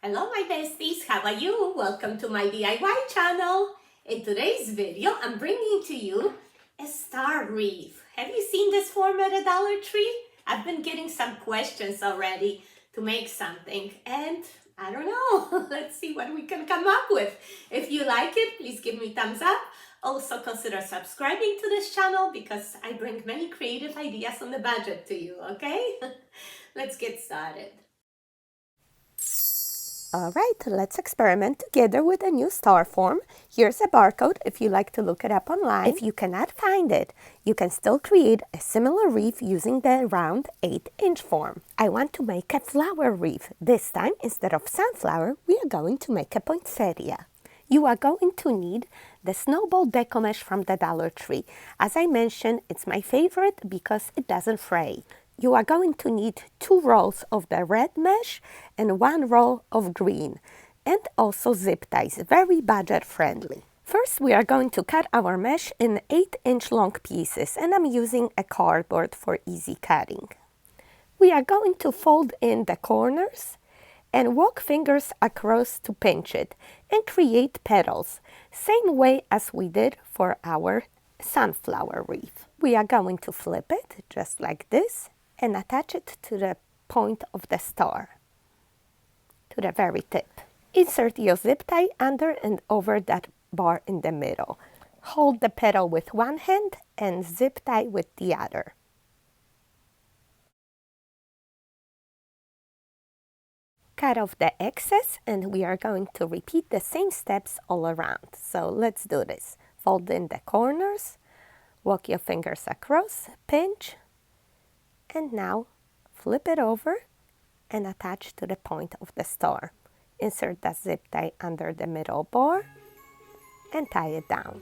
Hello my besties, how are you? Welcome to my DIY channel. In today's video, I'm bringing to you a star wreath. Have you seen this form at a Dollar Tree? I've been getting some questions already to make something and I don't know. Let's see what we can come up with. If you like it, please give me thumbs up. Also consider subscribing to this channel because I bring many creative ideas on the budget to you, okay? Let's get started. All right, let's experiment together with a new star form. Here's a barcode if you like to look it up online. If you cannot find it, you can still create a similar wreath using the round 8-inch form. I want to make a flower wreath. This time, instead of sunflower, we are going to make a poinsettia. You are going to need the snowball deco mesh from the Dollar Tree. As I mentioned, it's my favorite because it doesn't fray. You are going to need 2 rolls of the red mesh and 1 roll of green, and also zip ties, very budget friendly. First, we are going to cut our mesh in 8-inch long pieces, and I'm using a cardboard for easy cutting. We are going to fold in the corners and walk fingers across to pinch it and create petals, same way as we did for our sunflower wreath. We are going to flip it just like this and attach it to the point of the star, to the very tip. Insert your zip tie under and over that bar in the middle. Hold the petal with one hand and zip tie with the other. Cut off the excess and we are going to repeat the same steps all around. So let's do this. Fold in the corners, walk your fingers across, pinch, and now flip it over and attach to the point of the star. Insert the zip tie under the middle bar and tie it down.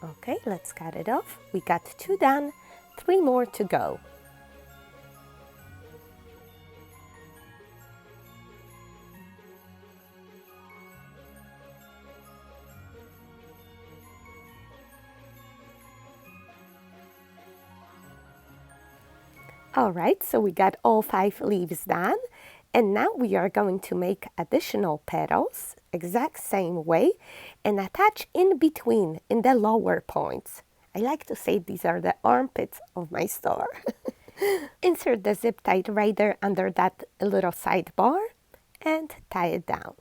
Okay, let's cut it off. We got 2 done, 3 more to go. All right, so we got all 5 leaves done, and now we are going to make additional petals, exact same way, and attach in between, in the lower points. I like to say these are the armpits of my star. Insert the zip tie right there under that little sidebar and tie it down.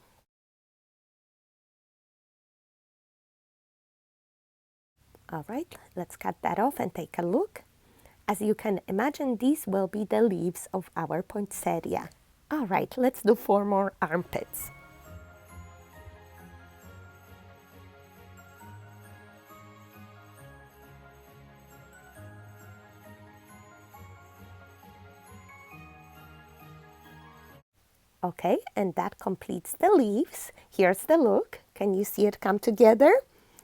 All right, let's cut that off and take a look. As you can imagine, these will be the leaves of our poinsettia. All right, let's do 4 more armpits. Okay, and that completes the leaves. Here's the look. Can you see it come together?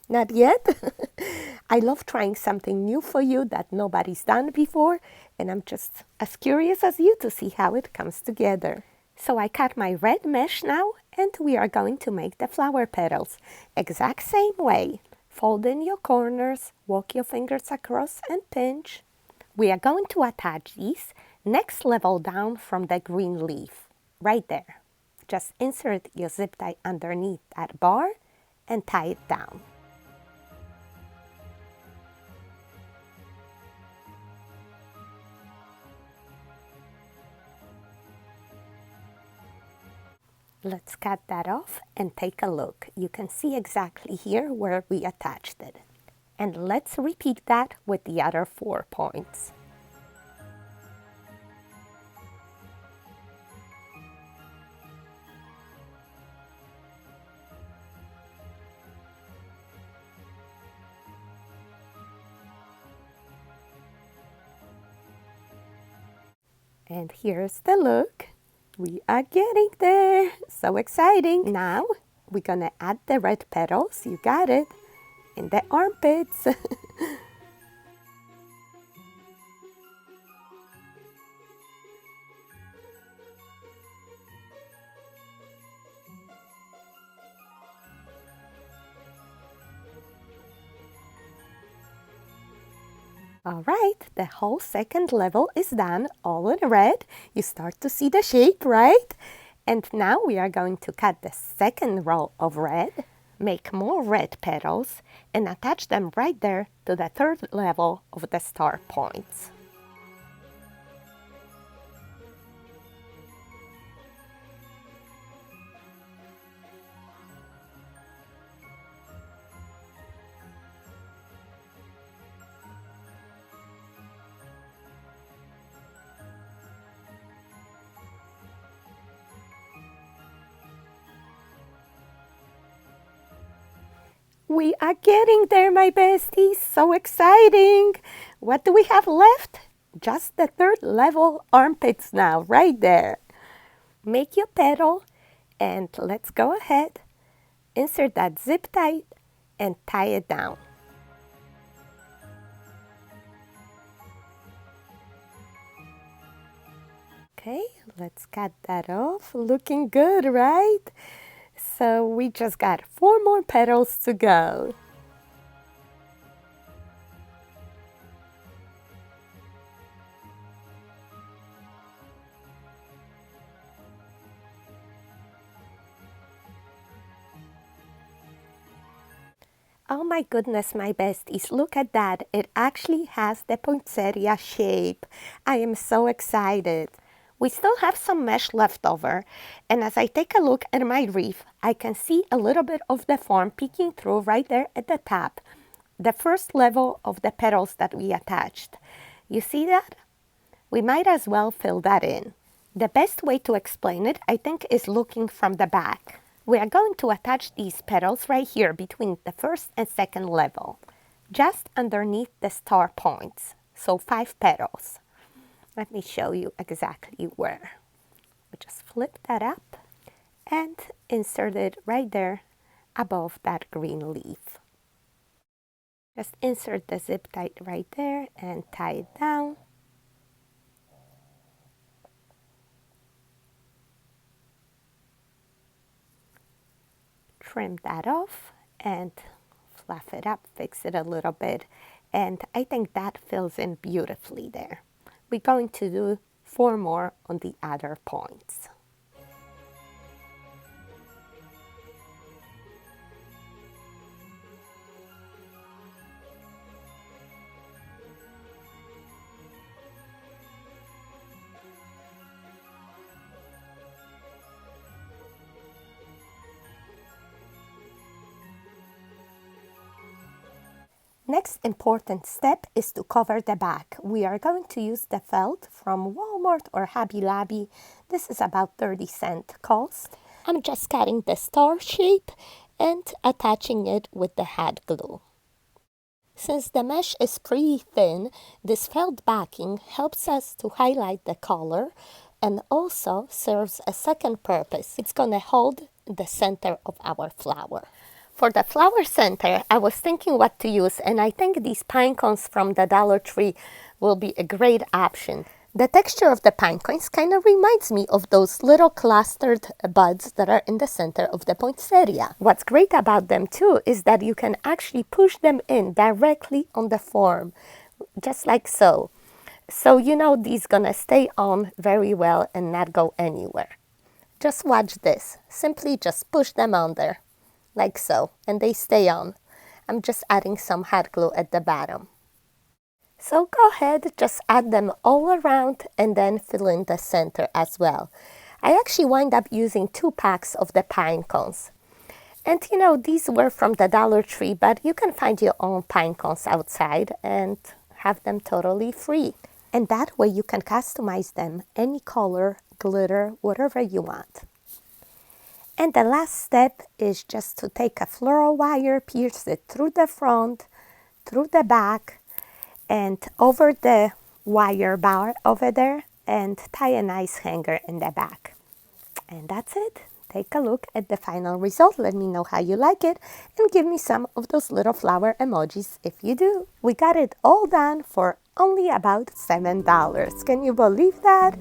Not yet? I love trying something new for you that nobody's done before, and I'm just as curious as you to see how it comes together. So I cut my red mesh now, and we are going to make the flower petals. Exact same way. Fold in your corners, walk your fingers across and pinch. We are going to attach these next level down from the green leaf, right there. Just insert your zip tie underneath that bar and tie it down. Let's cut that off and take a look. You can see exactly here where we attached it. And let's repeat that with the other 4 points. And here's the look. We are getting there. So exciting. Now we're gonna add the red petals. You got it. In the armpits. All right, the whole second level is done, all in red. You start to see the shape, right? And now we are going to cut the second row of red, make more red petals, and attach them right there to the third level of the star points. We are getting there, my besties. So exciting. What do we have left? Just the third level armpits now, right there. Make your petal and let's go ahead. Insert that zip tie and tie it down. Okay, let's cut that off. Looking good, right? So we just got 4 more petals to go. Oh my goodness, my besties, look at that. It actually has the poinsettia shape. I am so excited. We still have some mesh left over, and as I take a look at my wreath, I can see a little bit of the form peeking through right there at the top. The first level of the petals that we attached. You see that? We might as well fill that in. The best way to explain it, I think, is looking from the back. We are going to attach these petals right here between the first and second level, just underneath the star points, so 5 petals. Let me show you exactly where. We just flip that up and insert it right there above that green leaf. Just insert the zip tie right there and tie it down. Trim that off and fluff it up, fix it a little bit, and I think that fills in beautifully there. We're going to do 4 more on the other points. Next important step is to cover the back. We are going to use the felt from Walmart or Hobby Lobby. This is about 30-cent cost. I'm just cutting the star shape and attaching it with the hot glue. Since the mesh is pretty thin, this felt backing helps us to highlight the color and also serves a second purpose. It's going to hold the center of our flower. For the flower center, I was thinking what to use, and I think these pine cones from the Dollar Tree will be a great option. The texture of the pine cones kind of reminds me of those little clustered buds that are in the center of the poinsettia. What's great about them too is that you can actually push them in directly on the form, just like so. So you know these gonna stay on very well and not go anywhere. Just watch this. Simply just push them on there, like so, and they stay on. I'm just adding some hot glue at the bottom. So go ahead, just add them all around and then fill in the center as well. I actually wind up using 2 packs of the pine cones. And you know, these were from the Dollar Tree, but you can find your own pine cones outside and have them totally free. And that way you can customize them any color, glitter, whatever you want. And the last step is just to take a floral wire, pierce it through the front, through the back, and over the wire bar over there, and tie a nice hanger in the back. And that's it. Take a look at the final result. Let me know how you like it, and give me some of those little flower emojis if you do. We got it all done for only about $7. Can you believe that?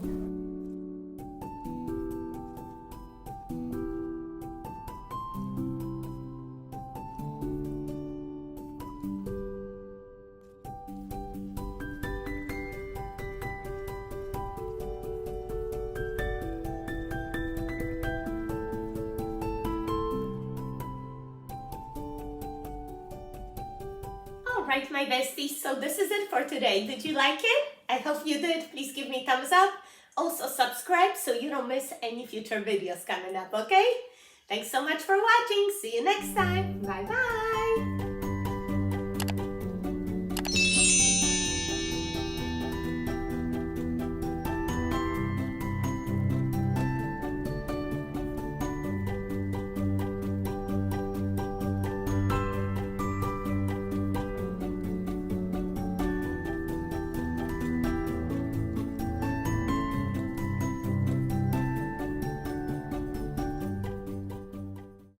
All right, my besties, so this is it for today. Did you like it? I hope you did. Please give me a thumbs up. Also subscribe so you don't miss any future videos coming up, okay? Thanks so much for watching. See you next time. Bye-bye.